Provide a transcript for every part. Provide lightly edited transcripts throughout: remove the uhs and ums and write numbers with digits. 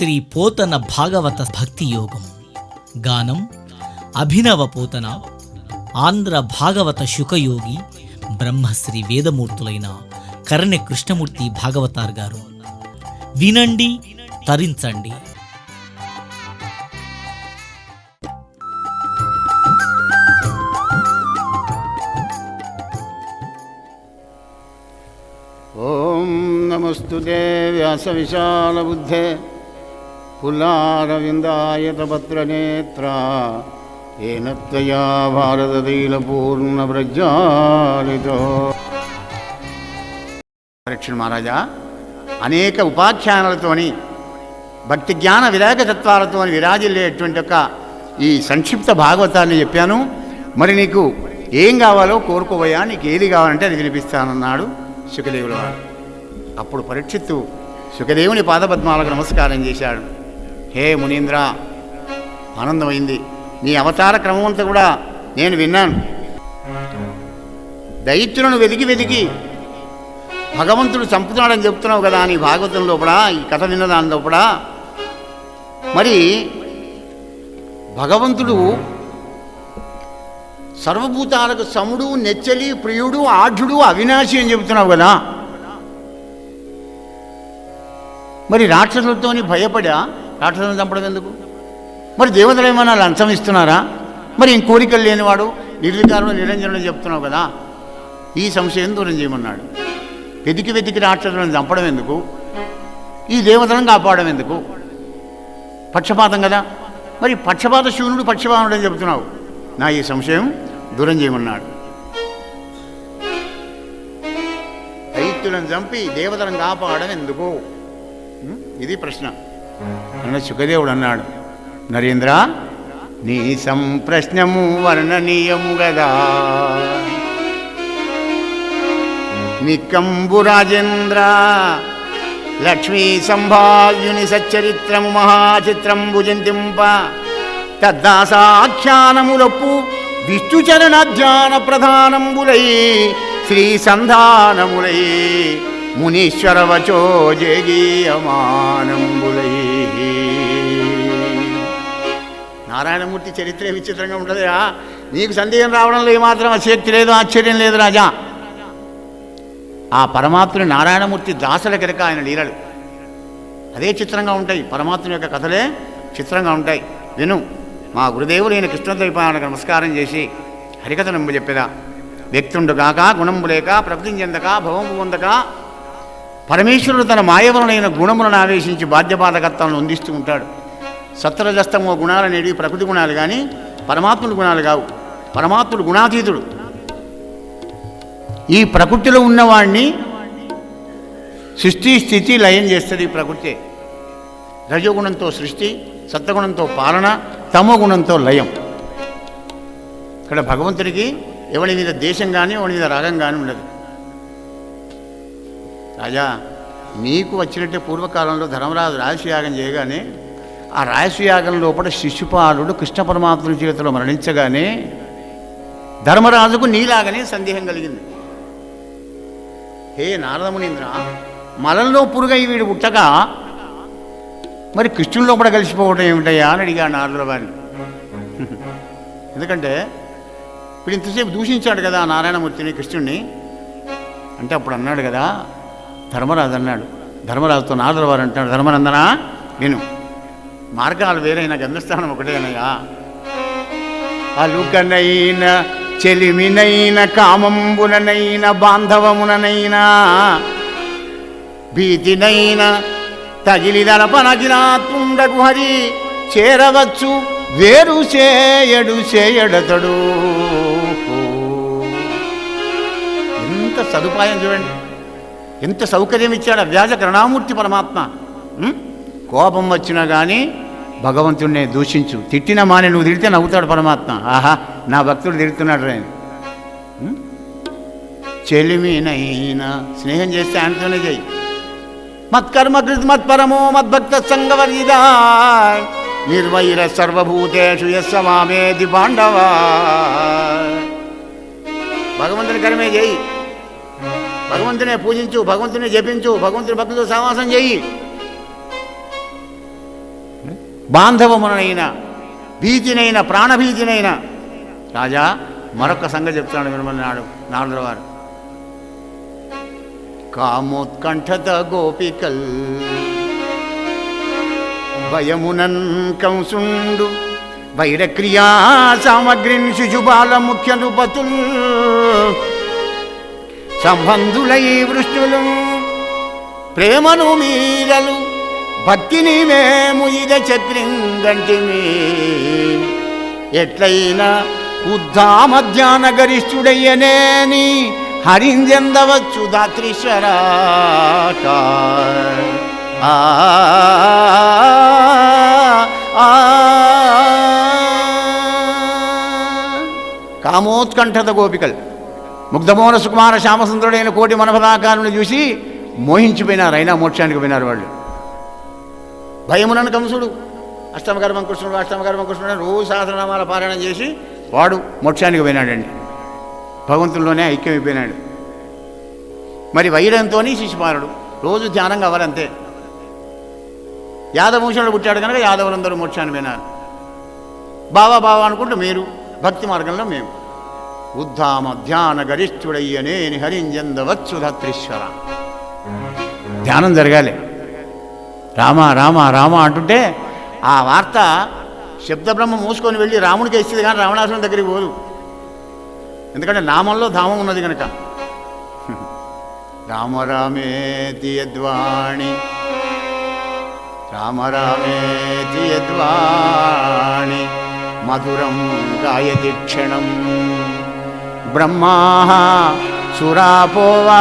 శ్రీ పోతన భాగవత భక్తి యోగం. గానం అభినవ పోతన, ఆంధ్ర భాగవత శుకయోగి బ్రహ్మశ్రీ వేదమూర్తులైన కరణె కృష్ణమూర్తి భాగవతార్ గారు. వినండి, తరించండి. ఓం నమస్తుతే వ్యాస విశాల బుద్ధే పుల్లారవిందాయతపత్రనేత్ర ఏన త్వయా భారతతైలపూర్ణ ప్రజ్వాలితో. పరీక్షణ మహారాజా, అనేక ఉపాఖ్యానాలతోని భక్తి జ్ఞాన విరాగ తత్వాలతో విరాజిల్లేటువంటి ఒక ఈ సంక్షిప్త భాగవతాన్ని చెప్పాను. మరి నీకు ఏం కావాలో కోరుకోవయ్యా, నీకు ఏది కావాలంటే అది వినిపిస్తానన్నాడు శుకదేవుల వారు. అప్పుడు పరీక్షిత్తు శుకదేవుని పాదపద్మాలకు నమస్కారం చేశాడు. హే మునీంద్ర, ఆనందమైంది. నీ అవతార క్రమం అంతా కూడా నేను విన్నాను. దైత్యులను వెతికి వెతికి భగవంతుడు చంపుతున్నాడని చెప్తున్నావు కదా నీ భాగవతం లోపల, ఈ కథ విన్నదాని లోపల. మరి భగవంతుడు సర్వభూతాలకు సముడు, నెచ్చలి, ప్రియుడు, ఆఢ్యుడు, అవినాశి అని చెబుతున్నావు కదా. మరి రాక్షసులతోని భయపడా రాక్షసులను చంపడం ఎందుకు? మరి దేవతలు ఏమైనా లంచం ఇస్తున్నారా? మరి ఏం కోరికలు లేనివాడు నిర్వికారుడు నిరంజనుడు చెప్తున్నావు కదా. ఈ సంశయం దూరం చేయమన్నాడు. వెతికి వెతికి రాక్షసులను చంపడం ఎందుకు? ఈ దేవతలను కాపాడడం ఎందుకు? పక్షపాతం కదా. మరి పక్షపాత శూన్యుడు పక్షపాతుడు అని చెబుతున్నావు. నా ఈ సంశయం దూరం చేయమన్నాడు. దైత్యులను చంపి దేవతలను కాపాడడం ఎందుకు? ఇది ప్రశ్న. అన్న శుకదేవుడు అన్నాడు, నరేంద్ర, నీ సంప్రశ్నము వర్ణనీయము గదా. నికంబు రాజేంద్ర లక్ష్మీ సంభావ్యుని సచ్చరిత్రము మహాచిత్రంబు చింతింప తద్దాసాఖ్యానములొప్పు విష్ణుచరణాధ్యాన ప్రధానంబులై శ్రీ సంధానములై మునీశ్వర వచో జగీయమానంబులై. నారాయణమూర్తి చరిత్ర విచిత్రంగా ఉంటుందా? నీకు సందేహం రావడంలో ఏమాత్రం అశక్తి లేదు, ఆశ్చర్యం లేదు రాజా. ఆ పరమాత్ముని నారాయణమూర్తి దాసుల కనుక ఆయన లీలలు అదే చిత్రంగా ఉంటాయి. పరమాత్ముని యొక్క కథలే చిత్రంగా ఉంటాయి. విను. మా గురుదేవులైన కృష్ణద్వైపాయనకు నమస్కారం చేసి హరికథ నంబు చెప్పేదా. వ్యక్తుండు గాక, గుణంబు లేక, ప్రకృతిని చెందక, భవంబు పొందక, పరమేశ్వరుడు తన మాయవరులైన గుణములను ఆవేశించి బాధ్యపాదకర్తలను అందిస్తూ ఉంటాడు. సత్వరజస్తమో గుణాలు అనేవి ప్రకృతి గుణాలు కానీ పరమాత్ముడు గుణాలు కావు. పరమాత్ముడు గుణాతీతుడు. ఈ ప్రకృతిలో ఉన్నవాణ్ణి సృష్టి, స్థితి, లయం చేస్తుంది ఈ ప్రకృతి. రజోగుణంతో సృష్టి, సత్వగుణంతో పాలన, తమో గుణంతో లయం. ఇక్కడ భగవంతుడికి ఎవరి మీద దేశం కానీ ఎవరి మీద రాగం కానీ ఉండదు. రాజా, నీకు వచ్చినట్టే పూర్వకాలంలో ధర్మరాజు రాజసూయాగం చేయగానే ఆ రాజసూయాగం లోపల శిశుపాలుడు కృష్ణ పరమాత్ముని చేతిలో మరణించగానే ధర్మరాజుకు నీలాగనే సందేహం కలిగింది. హే నారదమునీంద్ర, మలంలో పురుగై వీడు పుట్టగా మరి కృష్ణుల్లో కూడా కలిసిపోవటం ఏమిటయ్యా అని అడిగాడు నారదుల వారిని. ఎందుకంటే ఇప్పుడు ఇంతసేపు దూషించాడు కదా నారాయణమూర్తిని, కృష్ణుడిని. అంటే అప్పుడు అన్నాడు కదా ధర్మరాజు అన్నాడు. ధర్మరాజుతో నారదుల వారు అంటాడు, ధర్మనందనా నేను మార్గాలు వేరైనా గమ్యస్థానం ఒకటేనయ్యా. అలుకనైన చెలిమినైన కామంబుననైన బాంధవముననైనా భీతినైన తగిలిదనపనగినాత్ముండకు హరి చేరవచ్చు వేరు చేయడు చేయడతడు. ఎంత సదుపాయం చూడండి, ఎంత సౌకర్యం ఇచ్చాడు అవ్యాజ కరుణామూర్తి పరమాత్మ. కోపం వచ్చినా కానీ భగవంతుడినే దూషించు, తిట్టిన మానే నువ్వు తిడితే నవ్వుతాడు పరమాత్మ. ఆహా, నా భక్తుడు తిడుతున్నాడు రే. చెలిమినైనా స్నేహం చేస్తే ఆయనతోనే చెయ్యి. మత్కర్మ కృత్ మత్పరమో మద్భక్త సంగవర్జిదా నిర్వైర సర్వభూతేషు యస్స మామేది పాండవ. భగవంతుని కర్మే చేయి, భగవంతునే పూజించు, భగవంతునే జపించు, భగవంతుని భక్తులతో సహవాసం చేయి. బాంధవమునైన భీతినైన ప్రాణభీతినైన రాజా మరొక సంగతి చెప్తున్నాడు వినమన్నాడు నారదుల వారు. కామోత్కంఠత గోపికల్ భయమునన్ కంసుండు వైరక్రియా సామగ్రిన్ శిశుబాల ముఖ్య నృపతుల్ సంబంధులై వృష్ణులు ప్రేమను మీరలు భక్తిని మేము ఇద చక్రింగంటిమి ఎట్లయినా ఉద్ధామధ్యాన గరిష్ఠుడయ్యనేని హరింజెందవచ్చు దాత్రీశ్వరాట. కామోత్కంఠత గోపికలు ముగ్ధమోహన సుకుమార శ్యామసుందరుడైన కోటి మనపదాకారుని చూసి మోహించిపోయినారు. అయినా మోక్షానికి పోయినారు వాళ్ళు. భయమునను కంసుడు అష్టమగర్భం కృష్ణుడు అష్టమగర్భం కృష్ణుడు రోజు సహస్రనామాల పారాయణం చేసి వాడు మోక్షానికి పోయినాడండి. భగవంతుల్లోనే ఐక్యమైపోయినాడు. మరి వైరంతో శిశుపాలుడు రోజు ధ్యానం కావాలంతే. యాదవంశంలో పుట్టాడు కనుక యాదవులందరూ మోక్షాన్ని పోయినారు. బావా బావా అనుకుంటూ మీరు, భక్తి మార్గంలో మేము. ఉద్ధామ ధ్యాన గరిష్ఠుడయ్యనేని హరింజందవచ్చు ధాత్రీశ్వర. ధ్యానం జరగాలి. రామ రామ రామ అంటుంటే ఆ వార్త శబ్దబ్రహ్మ మూసుకొని వెళ్ళి రాముడికి ఇస్తుంది కానీ రావణాసురుని దగ్గరికి పోదు. ఎందుకంటే నామంలో ధామం ఉన్నది కనుక. రామ రామేతి యద్వాణి రామ రామేతి యద్వాణి మధురం గాయతి క్షణం బ్రహ్మా సురాపోవా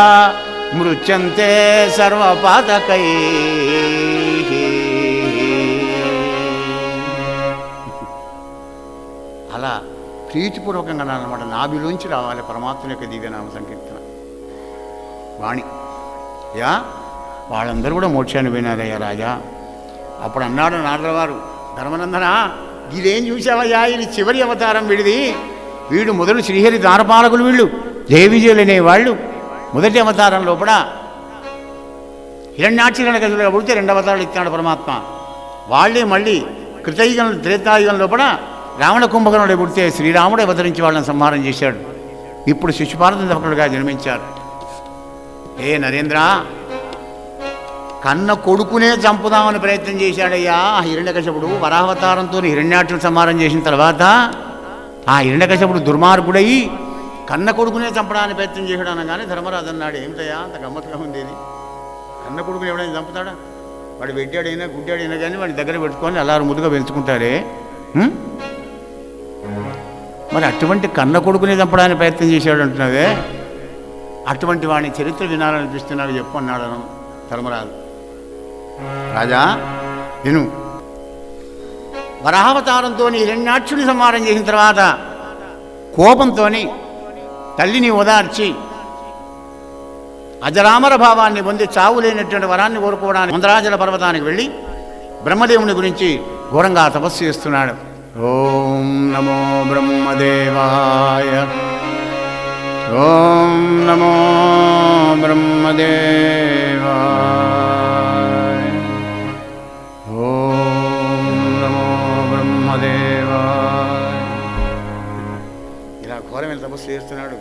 మృత్యంతే సర్వపాతకై. అలా ప్రీతిపూర్వకంగా అన్నమాట నాభిలోంచి రావాలి పరమాత్మ యొక్క దివ్యనామ సంకీర్తన వాణి. యా వాళ్ళందరూ కూడా మోక్షాన్ని పోయినారయ్యా రాజా. అప్పుడు అన్నాడు నారదుల వారు, ధర్మనందన ఇదేం చూసావయ్యా, ఇది చివరి అవతారం వీడిది. వీడు మొదలు శ్రీహరి ద్వారపాలకులు, వీళ్ళు జయ విజయులు అనేవాళ్ళు. మొదటి అవతారం లోపల హిరణ్యాక్షిరణగతులుగా పుడితే 2 అవతారాలు ఇచ్చినాడు పరమాత్మ. వాళ్ళే మళ్ళీ కృతయుగం త్రేతాయుగం లోపల రావణ కుంభకర్ణుడు పుడితే శ్రీరాముడు అవతరించి వాళ్ళని సంహారం చేశాడు. ఇప్పుడు శిశుపాల దర్శకుడుగా జన్మించారు. ఏ నరేంద్ర, కన్న కొడుకునే చంపుదామని ప్రయత్నం చేశాడయ్యా హిరణ్యకశపుడు. వరాహవతారంతో హిరణ్యాక్షుడు సంహారం చేసిన తర్వాత ఆ హిరణ్యకశపుడు దుర్మార్గుడయి కన్న కొడుకునే చంపడానికి ప్రయత్నం చేశాడు అనగానే ధర్మరాజు అన్నాడు, ఏమిటయ్యా అంత గమ్మత్తుగా ఉండేది, కన్న కొడుకుని ఎవడైనా చంపుతాడా? వాడు వెడ్డాడైనా గుడ్డాడైనా కానీ వాడి దగ్గర పెట్టుకొని అలారు ముద్దుగా పెంచుకుంటారే. మరి అటువంటి కన్న కొడుకునే చంపడానికి ప్రయత్నం చేశాడు అంటున్నావే, అటువంటి వాడిని చరిత్ర వినాలనిపిస్తున్నాడు చెప్పు అన్నాడు ధర్మరాజు. రాజా విను, వరాహవతారంతో హిరణ్యాక్షుని సంహారం చేసిన తర్వాత కోపంతో తల్లిని ఓదార్చి అజరామర భావాన్ని పొంది చావు లేనటువంటి వరాన్ని కోరుకోవడానికి మందరాచల పర్వతానికి వెళ్ళి బ్రహ్మదేవుని గురించి ఘోరంగా తపస్సు చేస్తున్నాడు. ఓం నమో బ్రహ్మదేవాయ, ఓం నమో బ్రహ్మదేవాయ, ఓం నమో బ్రహ్మదేవాయ. ఇలా ఘోరమైన తపస్సు చేస్తున్నాడు.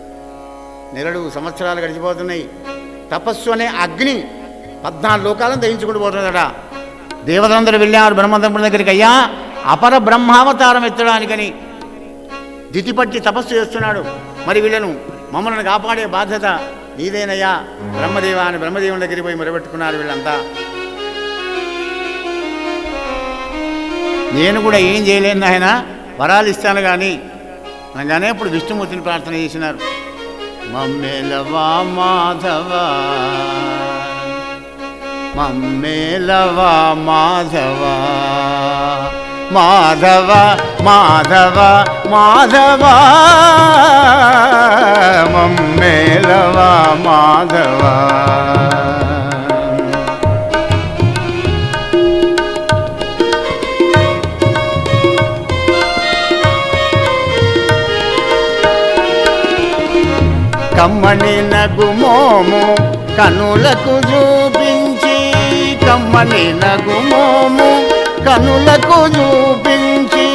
నెలలు సంవత్సరాలు గడిచిపోతున్నాయి. తపస్సు అనే అగ్ని 14 లోకాలను దహించుకుంటూ పోతుందట. దేవతలందరూ వెళ్ళారు బ్రహ్మదేవుడి దగ్గరికి. అయ్యా, అపర బ్రహ్మావతారం ఎత్తడానికని దితిపట్టి తపస్సు చేస్తున్నాడు. మరి వీళ్ళను మమ్మల్ని కాపాడే బాధ్యత నీదేనయ్యా బ్రహ్మదేవా అని బ్రహ్మదేవుని దగ్గరికి పోయి మొరబెట్టుకున్నారు వీళ్ళంతా. నేను కూడా ఏం చేయలేను ఆయన, వరాలు ఇస్తాను కానీ అనగానే ఇప్పుడు విష్ణుమూర్తిని ప్రార్థన చేసినారు. మమ్మేలవా మాధవా, మమ్మేలవా మాధవా, మాధవ మాధవ మాధవ, మమ్మేలవా మాధవ. కమ్మని నగుమోము కనులకు చూపించి, కమ్మని నగుమోము కనులకు చూపించి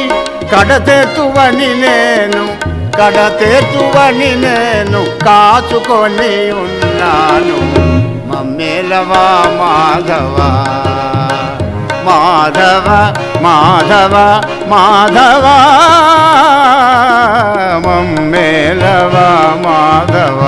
కడతెత్తువని నేను కాచుకొని ఉన్నాను. మమ్మేలవా మాధవ మాధవ మాధవ మాధవ మమ్మేలవా మాధవ.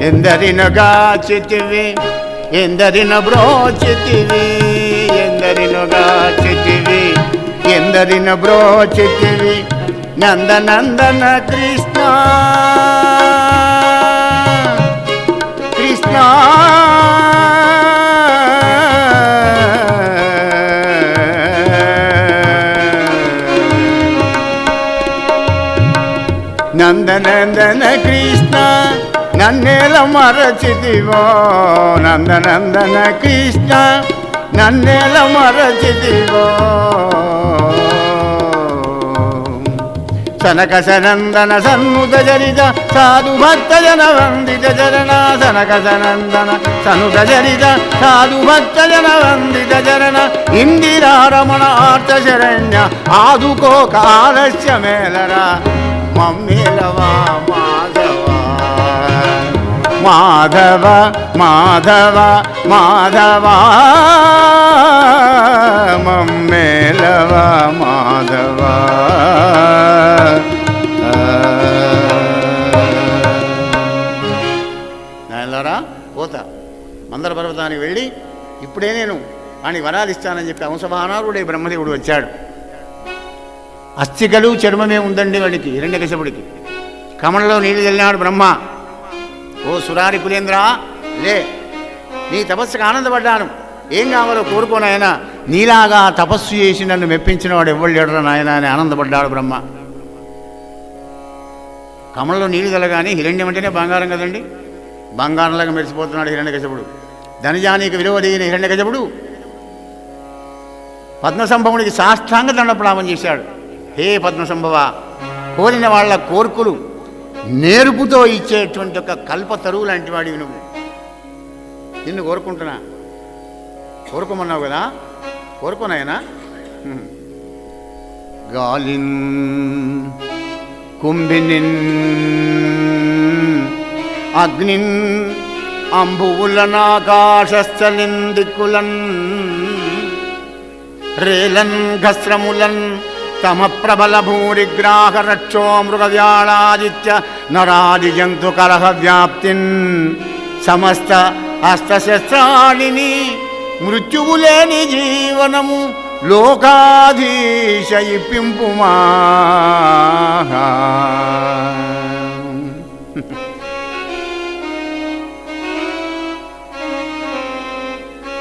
ఎందరిన గాచితివి ఎందరిన బ్రోచితివి ఎందరిన బ్రోచితివి నందనందన కృష్ణ కృష్ణ నందనందన కృష్ణ నన్నేల మరచితివో నందనందన కృష్ణ నన్నేల మరచితివో. సనక సనందన సన్నుత చరిత సాధు భక్త జన వందిత చరణ సనక సనందన సనుత చరిత సాధు భక్త జన వందిత చరణ ఇందిరారమణ ఆర్త శరణ్య ఆదుకో కాలస్య మేలరా మమ్మేలవా మాధవ మాధవ మాధవ మమ్మేలవ మాధవ. నాయనలారా పోతా మందర పర్వతానికి వెళ్ళి ఇప్పుడే నేను వానికి వరాలు ఇస్తానని చెప్పి అంశవాహనారుడే బ్రహ్మదేవుడు వచ్చాడు. అస్థికలు చర్మమే ఉందండి వాడికి హిరణ్యకశపుడికి. కమలలో నీళ్ళు చల్లినాడు బ్రహ్మ. ఓ సురారి పులేంద్ర లే, నీ తపస్సుకు ఆనందపడ్డాను, ఏం కావాలో కోరుకోనాయన, నీలాగా తపస్సు చేసి నన్ను మెప్పించిన వాడు ఎవరు లేడరా నాయన అని ఆనందపడ్డాడు బ్రహ్మ. కమలలో నీళ్ళు చల్లగానే హిరణ్యం అంటేనే బంగారం కదండి, బంగారంలాగా మెరిసిపోతున్నాడు హిరణ్యకశపుడు. ధనజానికి విలువ దిగిన హిరణ్యకశపుడు పద్మసంభవునికి సాష్టాంగ దండప్రాపం చేశాడు. హే పద్మసంభవ, కోరిన వాళ్ళ కోర్కులు నేర్పుతో ఇచ్చేటువంటి ఒక కల్పతరువు లాంటి వాడివి నువ్వు. నిన్ను కోరుకుంటున్నా, కోరుకోమన్నావు కదా, కోరుకోనాయనా. గాలిన్ కుంభినిన్ అగ్నిన్ అంబువులనాకాశస్థలిన్ దిక్కులన్ రేలన్ ఘస్రములన్ తమ ప్రబల భూరిగ్రాహ రక్షో మృగవ్యాళాదిత్య నరాది జంతు కలహ వ్యాప్తిన్ సమస్త హస్తశస్త్రాణిని మృత్యువులేని జీవనము లోకాధీశ ఇప్పింపుమా.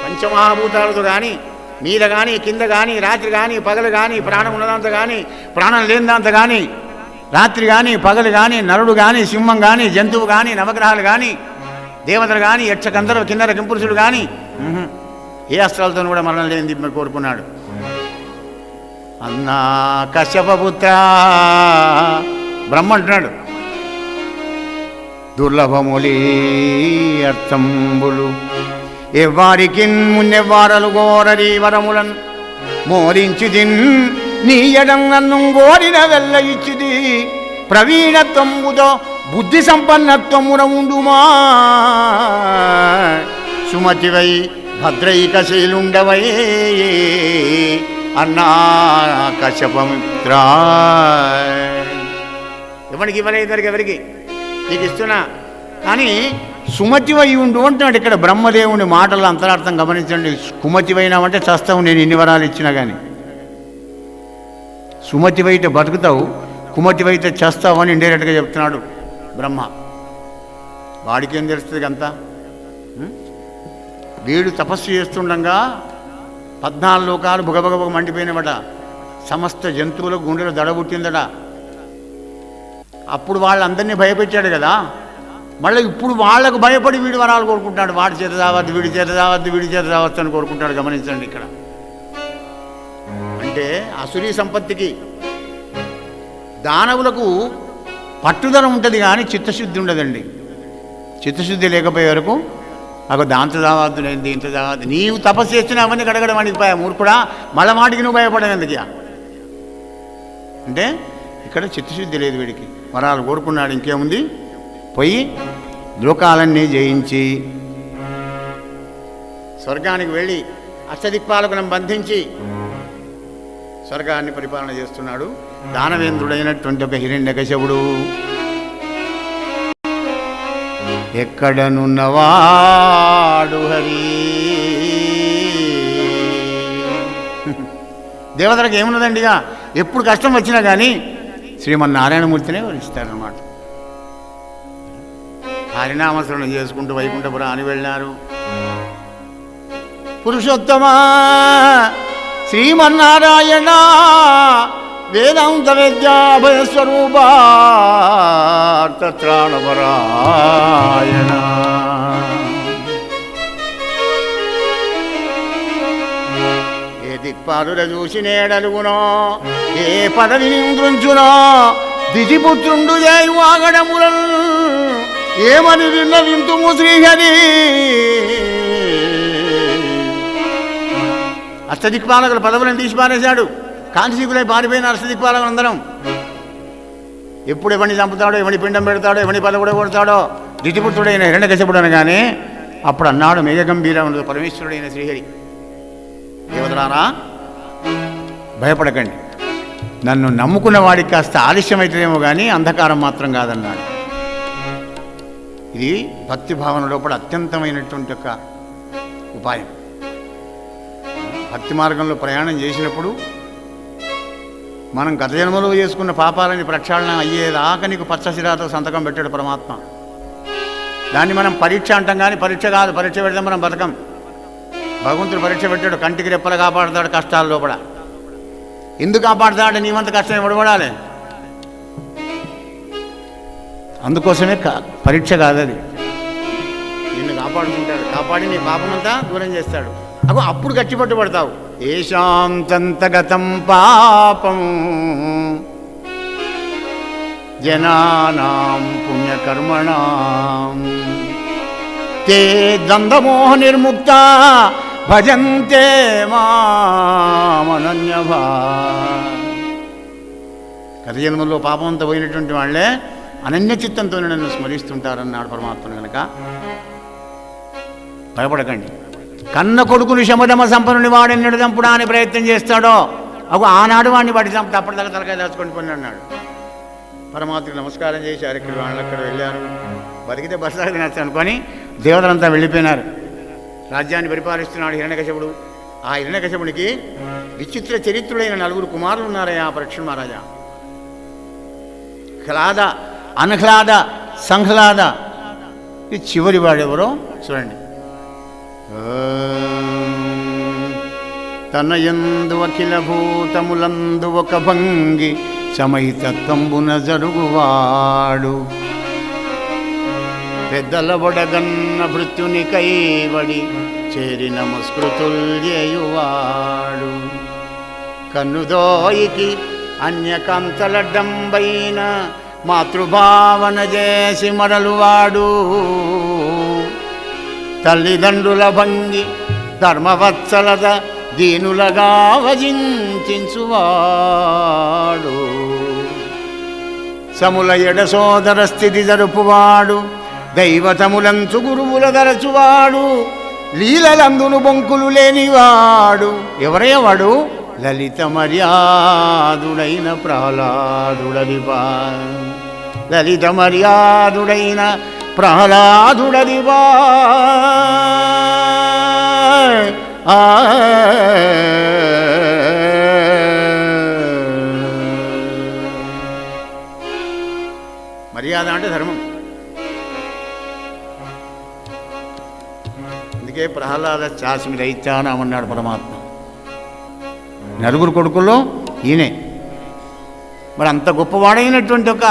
పంచమహాభూతాలతో కానీ మీద కానీ కింద కానీ రాత్రి కానీ పగలు కానీ ప్రాణం ఉన్నదంత కానీ ప్రాణం లేనిదంత కానీ రాత్రి కానీ పగలు కానీ నరుడు కానీ సింహం కానీ జంతువు కానీ నవగ్రహాలు కానీ దేవతలు కానీ యక్ష గంధర్వ కిన్నర కింపురుషుడు కానీ ఏ అస్త్రాలతో కూడా మరణం లేనిది మరి కోరుకున్నాడు. అన్నా కశ్యపపుత్ర బ్రహ్మ అంటున్నాడు, దుర్లభములి అర్థంబులు ఎవ్వారికి మున్నెవ్వారలు గోరరి వరములను మోరించిదిన్ నీ ఎడం నన్ను గోరిన వెళ్ళ ఇచ్చిది ప్రవీణత్వముతో బుద్ధి సంపన్నత్వమున ఉండుమా. సుమతివై భద్రైకశీలుండవై అన్నా కశ్యపమిత్ర. ఎవరికి ఇవ్వలేదు, ఎవరికి నీకు ఇస్తున్నా, కానీ సుమతివై ఉండు అంటున్నాడు ఇక్కడ బ్రహ్మదేవుని మాటల అంతరార్థం గమనించండి. కుమతివైనావంటే చస్తావు, నేను ఇన్ని వరాలు ఇచ్చినా కానీ. సుమతివైతే బతుకుతావు, కుమతివైతే చేస్తావు అని ఇండైరెక్ట్గా చెప్తున్నాడు బ్రహ్మ. వాడికి ఏం తెలుస్తుంది అంతా? వీడు తపస్సు చేస్తుండగా 14 లోకాలు బుగబగబగ మండిపోయినవట, సమస్త జంతువుల గుండెలు దడబుట్టిందట. అప్పుడు వాళ్ళందరినీ భయపెట్టాడు కదా, మళ్ళీ ఇప్పుడు వాళ్లకు భయపడి వీడి వరాలు కోరుకుంటాడు. వాడి చేత రావద్దు, వీడి చేత రావద్దు, వీడి చేత రావద్దు అని కోరుకుంటాడు. గమనించండి ఇక్కడ. అంటే అసురీ సంపత్తికి దానవులకు పట్టుదల ఉంటుంది కానీ చిత్తశుద్ధి ఉండదండి. చిత్తశుద్ధి లేకపోయే వరకు నాకు దాంతో తావద్దు, నేను దీంతో తావద్దు. నీవు తపస్సు చేస్తున్నా అవన్నీ గడగడ వాడికి మూర్ఖుడా, మళ్ళా మాటికి నువ్వు భయపడేందుకు అంటే ఇక్కడ చిత్తశుద్ధి లేదు వీడికి. వరాలు కోరుకున్నాడు, ఇంకేముంది, పోయి లోకాలన్నీ జయించి స్వర్గానికి వెళ్ళి అష్టదిక్పాలకులను బంధించి స్వర్గాన్ని పరిపాలన చేస్తున్నాడు దానవేంద్రుడైనటువంటి ఒక హిరణ్యకశపుడు. ఎక్కడనున్నవాడు హరి. దేవతలకు ఏమున్నదండి, ఇక ఎప్పుడు కష్టం వచ్చినా కానీ శ్రీమన్నారాయణమూర్తినే వరిస్తారన్నమాట. హరినామస్మరణ చేసుకుంటూ వైకుంఠపురం అని వెళ్ళినారు. పురుషోత్తమా శ్రీమన్నారాయణ వేదాంత విద్యాభయస్వరూపాత్రాణపరాయణ. ఏ దిక్పాలుర చూసి నేడలుగునో, ఏ పదవిని దృంచునో, దిజిపుత్రుండు చేయు ఆగడములను ఏమని విన్నవింతుము శ్రీహరి. అష్టదిక్పాలకుల పదవులను తీసి పారేశాడు. కాంతిశీకులై పారిపోయిన అష్టదిక్పాలకులు అందరం. ఎప్పుడు ఎవరిని చంపుతాడో, ఎవరి పిండం పెడతాడో, ఎవరి పదవుడు కొడతాడో దితిపుత్రుడైన హిరణ్యకశపుడు అనగానే అప్పుడు అన్నాడు మేఘగంభీరముడు పరమేశ్వరుడైన శ్రీహరి, దేవతలారా భయపడకండి, నన్ను నమ్ముకున్న వాడికి కాస్త ఆలస్యమవుతుందేమో కానీ అంధకారం మాత్రం కాదన్నాడు. ఇది భక్తి భావన లోపల అత్యంతమైనటువంటి ఒక ఉపాయం. భక్తి మార్గంలో ప్రయాణం చేసినప్పుడు మనం గత జన్మలో చేసుకున్న పాపాలని ప్రక్షాళన అయ్యేదాకా నీకు పచ్చశిరాతో సంతకం పెట్టాడు పరమాత్మ. దాన్ని మనం పరీక్ష అంటాం కానీ పరీక్ష కాదు. పరీక్ష పెడితే మనం బతకం. భగవంతుడు పరీక్ష పెట్టాడు, కంటికి రెప్పలు కాపాడుతాడు కష్టాల లోపల. ఎందుకు కాపాడుతాడు? నీవంత కష్టం ఎవడబడాలి. అందుకోసమే పరీక్ష కాదు అది. నిన్ను కాపాడుకుంటాడు, కాపాడి నీ పాపమంతా దూరం చేస్తాడు. అప్పుడు గట్టిపట్టు పడతావు. ఏషాంతంతగతం పాపం జనానాం పుణ్యకర్మణాం తే ద్వంద్వమోహ నిర్ముక్త భజంతే మామనన్యభా. గత జన్మలో పాపంతో పోయినటువంటి వాళ్ళే అనన్య చిత్తంతో నన్ను స్మరిస్తుంటారన్నాడు పరమాత్మను. కనుక భయపడకండి. కన్న కొడుకుని శమధమ సంపన్నుని వాడెన్నడు చంపుడా అని ప్రయత్నం చేస్తాడో ఆనాడు వాడిని వాడి చంపుతా అప్పటిదాకా తలకాయ దాచుకొని పోయి అన్నాడు. పరమాత్మకి నమస్కారం చేశారు. ఇక్కడ వాళ్ళు అక్కడ వెళ్ళారు. బతికితే బస్సాగి తినచ్చు అనుకొని దేవతలంతా వెళ్ళిపోయినారు. రాజ్యాన్ని పరిపాలిస్తున్నాడు హిరణ్యకశపుడు. ఆ హిరణ్యకశపునికి విచిత్ర చరిత్రులైన 4 కుమారులు ఉన్నారయ్యా పరీక్ష మహారాజా. హ్లాద, అన్హ్లాద, సంహ్లాద. ఈ చివరి వాడెవరో చూడండి. తనయందు అఖిల భూతములందు ఒక భంగి సమహితత్వంబున జరుగువాడు పెద్దల బొడగన్న భృత్యుని కైవడి చేరి నమస్కృతుల్యేయువాడు కన్నుదోయికి అన్యకాంతలడ్డంబైన మాతృభావన చేసి మరలువాడు తల్లిదండ్రుల భంగి ధర్మవత్సలత దీనులగా వజించువాడు సముల ఎడ సోదర స్థితి జరుపువాడు దైవతములంచు గురువుల దరచువాడు లీలలందును బొంకులు లేనివాడు. ఎవరయ్యవాడు? లలిత మర్యాదుడైన ప్రహ్లాదుడదివా. లలిత మర్యాదుడైన ప్రహ్లాదుడదివా. మర్యాద అంటే ధర్మం. అందుకే ప్రహ్లాద చాస్మి దైత్యానమన్నాడు పరమాత్మ. 4 కొడుకుల్లో ఈయనే. మరి అంత గొప్పవాడైనటువంటి ఒక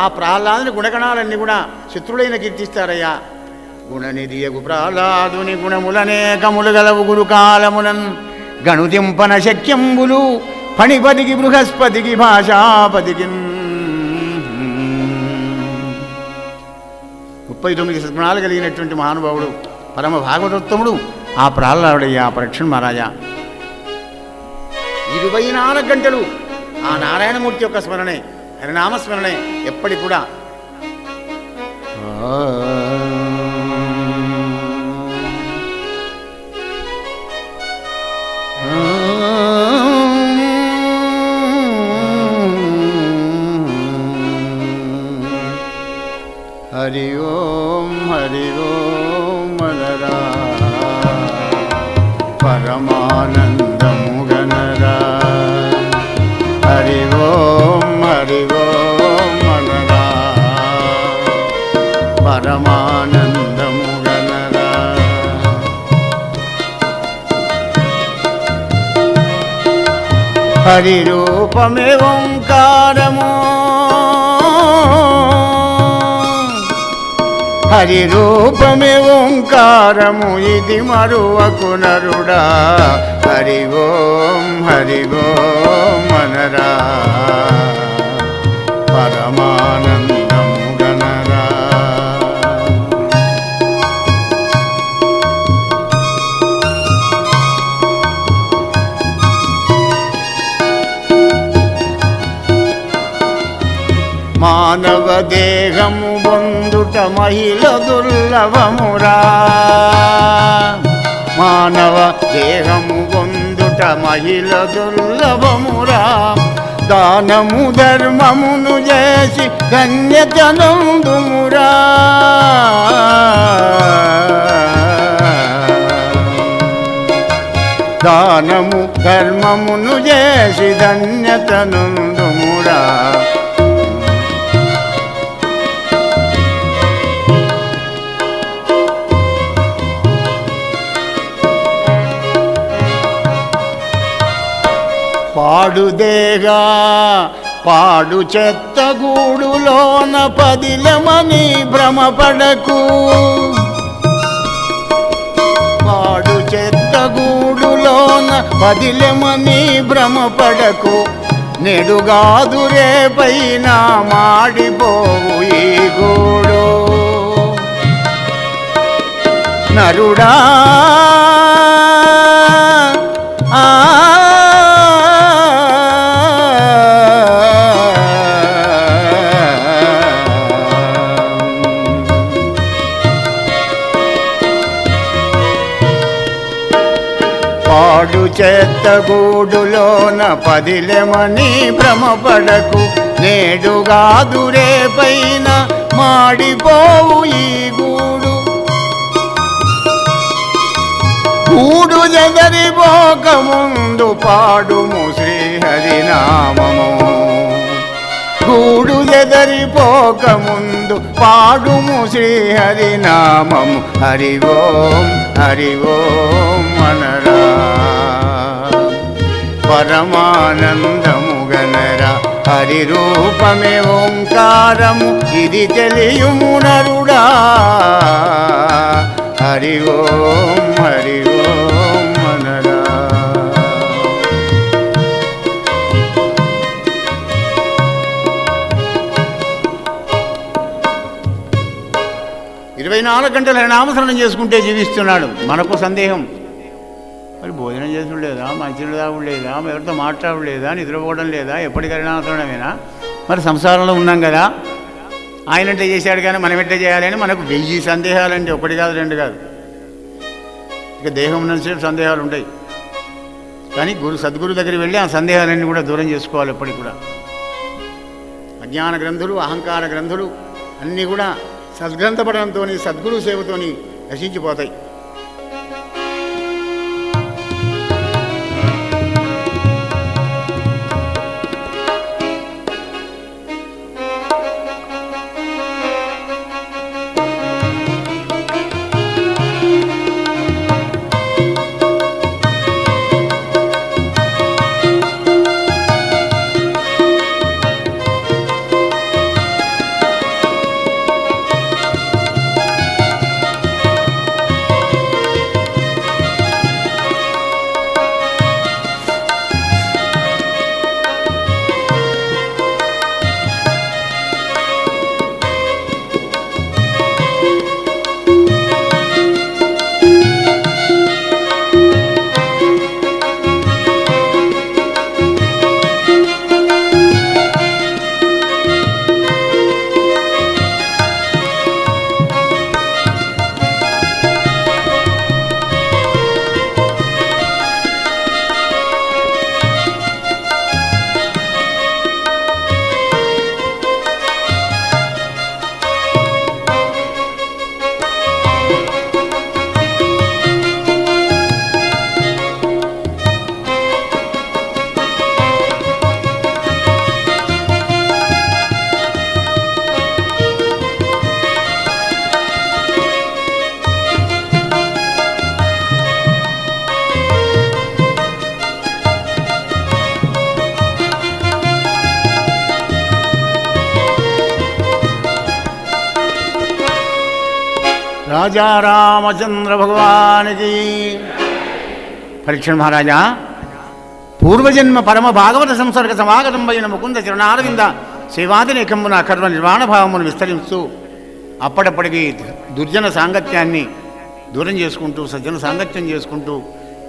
ఆ ప్రహ్లాదుని గుణగణాలన్నీ కూడా శత్రుడైన కీర్తిస్తారయ్యా. గుణనిధియగు ప్రహ్లాదుని గుణములనేకములు గలవు గురుకాలమునన్ గణుతింపన శక్యంబులు ఫణిపతికి బృహస్పతికి భాషాపతికి 39 సద్గుణాలు కలిగినటువంటి మహానుభావుడు, పరమ భాగవతోత్తముడు ఆ ప్రహ్లాదుడయ్య, ఆ పరీక్షణ్ మహారాజా. 24 గంటలు ఆ నారాయణమూర్తి యొక్క స్మరణే, హరినామస్మరణే ఎప్పటికి కూడా. హరి ఓం మనరా పరమానందము గనరా. హరి ఓం మనరా పరమానందము గనరా. హరి రూపమే ఓంకారము, హరి రూపమే ఓంకారము, ఇది మరువకు నరుడా. హరి ఓం మనరా పరమానందము గనరా. మానవ దేహము పొందుట మహిళ దుర్లభమురా. మానవ దేహము పొందుట మహిళ దుర్లభమురా. దానము ధర్మమును చేసి ధన్యతనందుమురా. దానము ధర్మమును చేసి ధన్యతనందుమురా. పాడుదేగా పాడు చెత్త గూడులోన పదిలమని భ్రమపడకు. పాడు చెత్త గూడులోన పదిలమని భ్రమపడకు. నెడుగాదు రేపైన మాడిపోవు ఈ గూడు. నరుడా పాడు చెత్తగూడులోన పదిలెమని భ్రమపడకు. నేడుగాదు రేపైన మాడిపోవు ఈ గూడు. గూడు జదరిపోక ముందు పాడుము శ్రీహరినామము. గూడు జదరిపోక ముందు పాడుము శ్రీహరినామము. హరి ఓం మనరా పరమానందము గనరా. హరి రూపమే ఓంకారము, ఇది తెలియుము నరుడా. హరి ఓం మనరా. 24 గంటలు హరినామస్మరణం చేసుకుంటే జీవిస్తున్నాడు. మనకు సందేహం, మరి భోజనం చేసుడు లేదా, మంచినీళ్ళు తాగుడు లేదా, ఎవరితో మాట్లాడడం లేదా, నిద్రపోవడం లేదా, ఎప్పటికీ హరినామస్మరణమేనా? మరి సంసారంలో ఉన్నాం కదా, ఆయనంటే చేశాడు కానీ మనం ఎట్లా చేయాలని మనకు 1000 సందేహాలంటే, ఒకటి కాదు రెండు కాదు. ఇక దేహం ఉన్నసేపు సందేహాలు ఉంటాయి, కానీ సద్గురు దగ్గరికి వెళ్ళి ఆ సందేహాలన్నీ కూడా దూరం చేసుకోవాలి. ఎప్పటికి కూడా అజ్ఞాన గ్రంథులు, అహంకార గ్రంథులు అన్నీ కూడా సద్గ్రంథపడంతో, సద్గురు సేవతోని నశించిపోతాయి. రాజా రామచంద్ర భగవానికి. పరీక్షణ మహారాజా, పూర్వజన్మ పరమ భాగవత సంసర్గ సమాగతం పైన ముకుంద చరణారవింద సేవాదినేకంబున కర్మ నిర్వాణ భావమును విస్తరిస్తూ అప్పటిప్పటికీ దుర్జన సాంగత్యాన్ని దూరం చేసుకుంటూ సజ్జన సాంగత్యం చేసుకుంటూ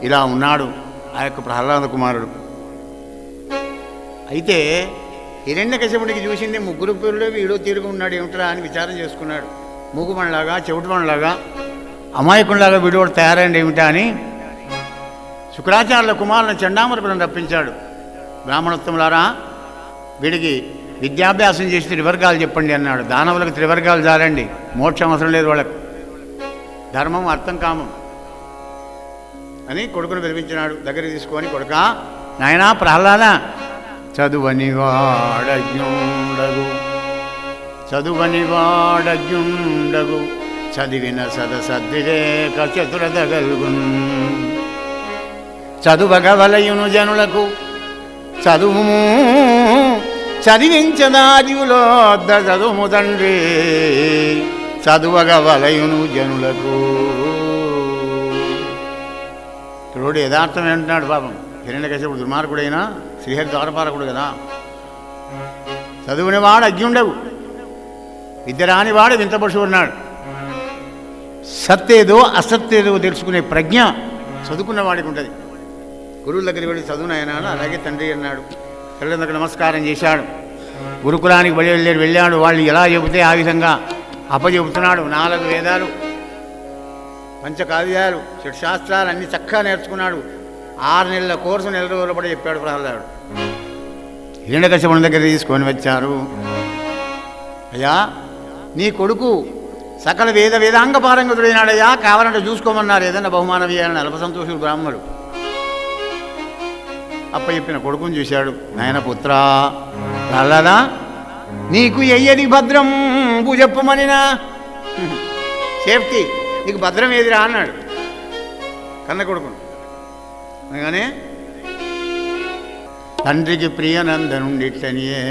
ఇలా ఉన్నాడు ఆ యొక్క ప్రహ్లాద కుమారుడు. అయితే హిరణ్యకశిపుడికి చూసింది ముగ్గురు పిల్లలు వీడో తీరుగా ఉన్నాడు ఏమిట్రా అని విచారం చేసుకున్నాడు. మూగుమణలాగా చెవిటిమణలాగా అమాయకునిలాగా వీడు కూడా తయారైంది ఏమిటా అని శుక్రాచార్యుల కుమారులను చండామరులను రప్పించాడు. బ్రాహ్మణోత్తములారా, వీడికి విద్యాభ్యాసం చేసి త్రివర్గాలు చెప్పండి అన్నాడు. దానవులకు త్రివర్గాలు జారండి, మోక్షం అవసరం లేదు వాళ్ళకు, ధర్మం అర్థం కామం అని కొడుకును పిలిపించినాడు. దగ్గరికి తీసుకొని, కొడుకా నాయనా ప్రహ్లాద, చదువని వాడజ్ఞుండగు చదువనివాడజ్ఞుండగు చదివిన సదసద్వివేక చతురదగల్గున్ చదువగవలయును జనులకు చదువుము చదివించదాదివులోద్ద చదువుము తండ్రి చదువగవలయును జనులకు. ఇప్పుడు యథార్థం ఏంటున్నాడు పాపం. హిరణ్యకశిపుడు దుర్మార్గుడైనా శ్రీహరి ద్వారపాలకుడు కదా. చదువునివాడు అజ్ఞుండవు, విద్య రానివాడు వింత పశువు ఉన్నాడు. సత్తేదో అసత్తేదో తెలుసుకునే ప్రజ్ఞ చదువుకున్నవాడికి ఉంటుంది. గురువుల దగ్గరికి వెళ్ళి చదువునైనా అలాగే తండ్రి అన్నాడు. తల్లిదండ్రులకు నమస్కారం చేశాడు. గురుకులానికి వెళ్ళాడు. వాళ్ళు ఎలా చెబితే ఆ విధంగా అప్పచెబుతున్నాడు. 4 వేదాలు, పంచకావ్యాలు, షట్శాస్త్రాలు అన్నీ చక్కగా నేర్చుకున్నాడు. 6 నెలల కోర్సు 4 రోజుల పడి చెప్పాడు ప్రహ్లాదుడు. హిరణ్యకశిపుని దగ్గర తీసుకొని వచ్చారు. అయ్యా, నీ కొడుకు సకల వేదాంగ పారంగతుడైనాడయ్యా, కావాలంటే చూసుకోమన్నారు. ఏదన్నా బహుమానం ఇవ్వాలని అల్ప సంతోషులు బ్రాహ్మణులు. అప్ప చెప్పిన కొడుకుని చూశాడు. నాయన పుత్రా ప్రహ్లాదా, నీకు ఎయ్యది భద్రం చెప్పమనినా, సేఫ్టీ నీకు భద్రం ఏదిరా అన్నాడు కన్న కొడుకును. అనగానే తండ్రికి ప్రియనందనుండిట్లనియే,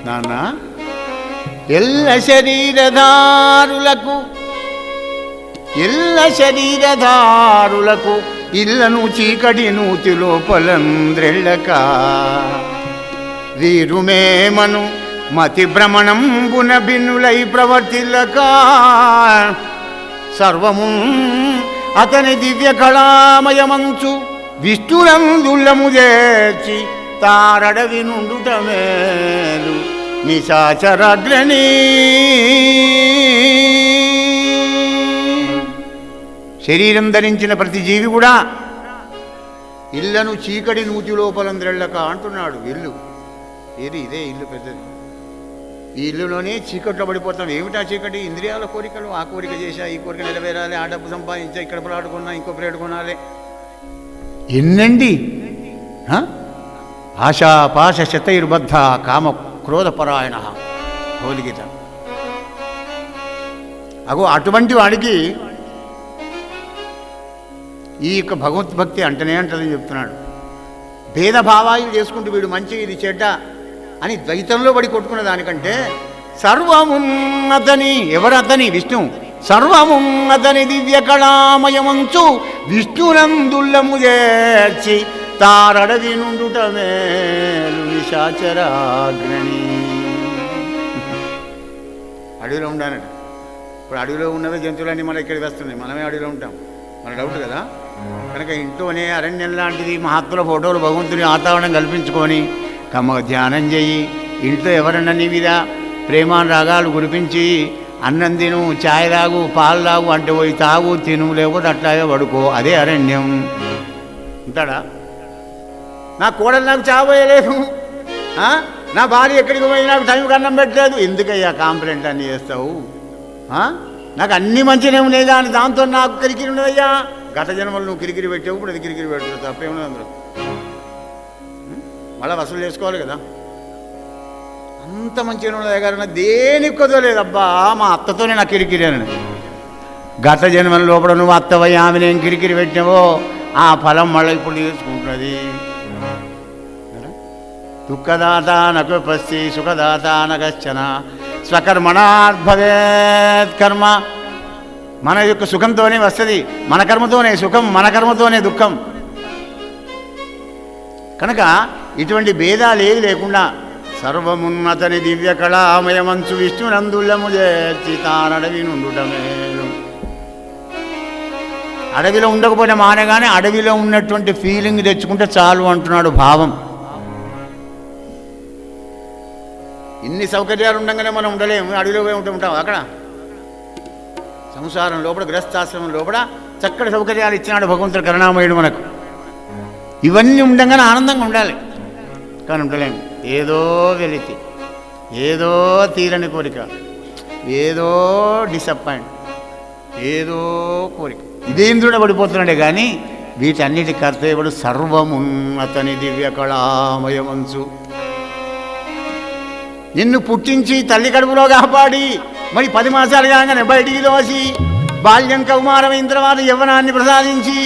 నాన్న ఎల్ల శరీరధారులకు ఇళ్లను చీకటి నూతి లోపలంద్రెళ్ళక వీరుమేమను మతి భ్రమణంబున భిన్నులై ప్రవర్తిల్లక సర్వము అతని దివ్య కళామయమంచు విష్ణునందుల్లము చేర్చి తారడవి నుండుట మేలు నిశాచరాగ్రణి. శరీరం ధరించిన ప్రతి జీవి కూడా ఇళ్లను చీకటి నూతి లోపలంద్రెళ్ళక అంటున్నాడు. ఇల్లు ఇదే ఇల్లు పెద్దది. ఈ ఇల్లులోనే చీకట్లో పడిపోతాం. ఏమిటా చీకటి? ఇంద్రియాల కోరికలు. ఆ కోరిక చేశా, ఈ కోరిక నెరవేరాలి, ఆ డబ్బు సంపాదించా, ఇక్కడ ప్లాట్ కొన్నా, ఇంకో ప్లేట్ కొనాలి. ఎన్నండి ఆశాపాశ శతైర్బద్ధ కామ క్రోధపరాయణ భగవద్గీత. అగో అటువంటి వాడికి ఈ యొక్క భగవద్భక్తి అంటనే అంటదని చెప్తున్నాడు. భేదభావాలు చేసుకుంటూ వీడు మంచి ఇది చెడ్డ అని ద్వైతంలో పడి కొట్టుకున్న దానికంటే సర్వమున్నతని, ఎవరతని? విష్ణు. సర్వమున్నతని దివ్య కళామయమంచు విష్ణునందుల్లము చేర్చి తారడవి నుండుట మేలు నిశాచరాగ్రణి. అడవిలో ఉండానట. ఇప్పుడు అడవిలో ఉన్నవే జంతువులన్నీ మనం ఇక్కడికి వస్తున్నాయి, మనమే అడవిలో ఉంటాం. మన డౌట్ కదా. కనుక ఇంట్లోనే అరణ్యం లాంటిది మహాత్ముల ఫోటోలు, భగవంతుని వాతావరణం కల్పించుకొని కమ్మగా ధ్యానం చెయ్యి. ఇంట్లో ఎవరన్నా నీ మీద ప్రేమానురాగాలు కురిపించి అన్నం తిను, ఛాయ్ తాగు, పాలు తాగు అంటే పోయి తాగు, తిను, లేకపోతే అట్లాగే పడుకో. అదే అరణ్యం. ఉంటాడా? నా కోడలు నాకు చావోయలేదు, నా భార్య ఎక్కడికి పోయి నాకు టైంకి అన్నం పెట్టలేదు, ఎందుకయ్యా కాంప్లైంట్ అన్నీ చేస్తావు? నాకు అన్నీ మంచిగా ఉన్నాయి కానీ దాంతో నాకు కిరికిరి ఉన్నదయ్యా. గత జన్మలు నువ్వు కిరికిరి పెట్టావు, ఇప్పుడు అది కిరికిరి పెడుతుంది, తప్పేమున్నది అందులో? మళ్ళీ వసూలు చేసుకోవాలి కదా. అంత మంచిగా ఉన్నది గారు, దేనికి కుదరలేదు. అబ్బా మా అత్తతోనే నాకు కిరికిరి అని. గత జన్మల లోపల నువ్వు అత్తవయ్య ఆమె నేను కిరికిరి పెట్టినావో ఆ ఫలం మళ్ళీ ఇప్పుడు తీసుకుంటున్నది. దుఃఖదాత నకుపస్తి సుఖదాత నగశ్చన స్వకర్మణాద్భవేత్ కర్మ. మన యొక్క సుఖంతోనే వస్తుంది, మన కర్మతోనే సుఖం, మన కర్మతోనే దుఃఖం. కనుక ఇటువంటి భేదాలు ఏది లేకుండా సర్వమున్నతని దివ్య కళామయమంచు విష్ణునందులము చేర్చి తానడవి నుండుటమేలు. అడవిలో ఉండకపోయినా మానగానే అడవిలో ఉన్నటువంటి ఫీలింగ్ తెచ్చుకుంటే చాలు అంటున్నాడు భావం. ఇన్ని సౌకర్యాలు ఉండగానే మనం ఉండలేము, అడవిలో పోయి ఉంటాం. అక్కడ సంసారం లోపల గృహస్థాశ్రమం లోపల చక్కటి సౌకర్యాలు ఇచ్చినాడు భగవంతుడు కరుణామయుడు మనకు. ఇవన్నీ ఉండగానే ఆనందంగా ఉండాలి, కానీ ఉండలేము. ఏదో వెలితి, ఏదో తీరని కోరిక, ఏదో డిసప్పాయింట్, ఏదో కోరిక, ఇదేంద్రుడ పడిపోతున్నాడే కానీ వీటన్నిటి కర్తవ్యుడు సర్వమున్నతని దివ్య కళామయమంచు. నిన్ను పుట్టించి తల్లి కడుపులో కాపాడి మరి 10 మాసాలు కాగానే బయటికి దోసి బాల్యం కౌమారమైన తర్వాత యవ్వనాన్ని ప్రసాదించి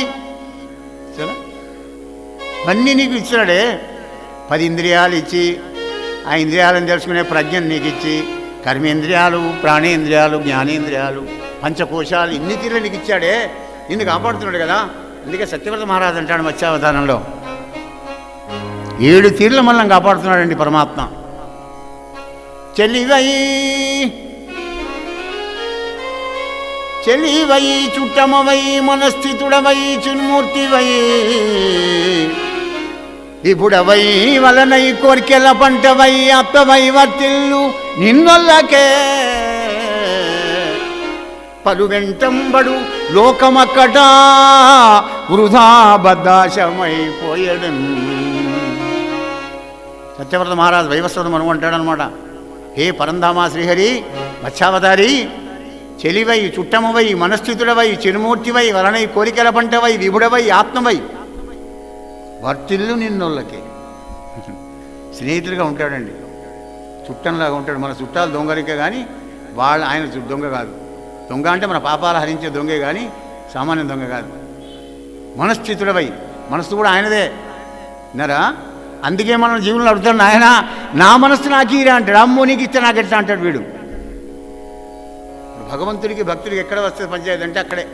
అన్నీ నీకు ఇచ్చినాడే. 10 ఇంద్రియాలు ఇచ్చి ఆ ఇంద్రియాలను తెలుసుకునే ప్రజ్ఞను నీకు ఇచ్చి కర్మేంద్రియాలు, ప్రాణేంద్రియాలు, జ్ఞానేంద్రియాలు, పంచకోశాలు ఇన్ని తీర్లు నీకు ఇచ్చాడే, నిన్ను కాపాడుతున్నాడు కదా. అందుకే సత్యవ్రత మహారాజు అంటాడు మత్స్యావతారంలో 7 తీర్లు మనల్ని కాపాడుతున్నాడండి పరమాత్మ. చెలివై చెలివై చుట్టమవై మనస్థితుడవై చిన్మూర్తివై ఇప్పుడవై వలనై కోర్కెల పంటవై అప్పవై వర్తిల్లు నిన్నొల్లకే పలు వెంటంబడు లోకమక్కట వృధా బద్దాశమైపోయడు. సత్యవ్రత మహారాజు వైవస్వతం అనుకుంటాడనమాట. హే పరంధామా శ్రీహరి మత్స్యావతారి, చెలివై చుట్టమవై మనస్థితుడవై చిరుమూర్తివై వలనై కోరికల పంటవై విభుడవై ఆత్మవై వర్తిల్లు నిన్నోళ్ళకే. స్నేహితుడిగా ఉంటాడండి, చుట్టంలాగా ఉంటాడు. మన చుట్టాలు దొంగలికే కానీ ఆయన దొంగ కాదు. దొంగ అంటే మన పాపాలు హరించే దొంగే కానీ సామాన్య దొంగ కాదు. మనస్థితుడవై, మనస్సు కూడా ఆయనదే విన్నారా. అందుకే మనం జీవులను అడుగుతాడు, ఆయన నా మనస్సు నాకు ఈరా అంటాడు. అమ్మో నీకు ఇస్తే నాకు ఎట్లా అంటాడు వీడు. భగవంతుడికి భక్తుడికి ఎక్కడ వస్తుంది పంచాయతీ అంటే అక్కడే.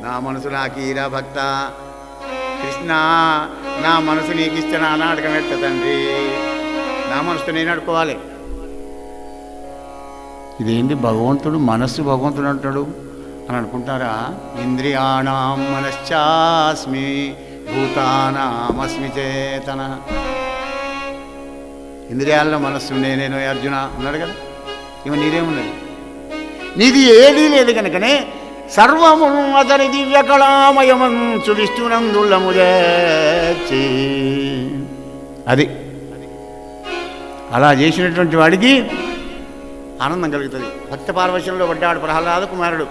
నా మనసు నాకు ఈరా భక్త కృష్ణ, నా మనసు నీకు ఇస్తే నా నాటకం ఎట్ట తండ్రి, నా మనసుతో నేను అడుకోవాలి. ఇదేంటి భగవంతుడు మనస్సు భగవంతుడు అంటాడు అని అనుకుంటారా. ఇంద్రియాణం మనశ్చాస్మి భూతానామస్మి చేతన. ఇంద్రియాల్లో మనస్సు నేను అర్జున అన్నాడు కదా. ఇవి నీదేమున్నది, నీది ఏదీ లేదు కనుకనే సర్వము అతని దివ్య కళామయమంచు విష్ణునందులము చేర్చి. అది అలా చేసినటువంటి వాడికి ఆనందం కలుగుతుంది. భక్త పార్వశ్యంలో పడ్డాడు ప్రహ్లాద కుమారుడు.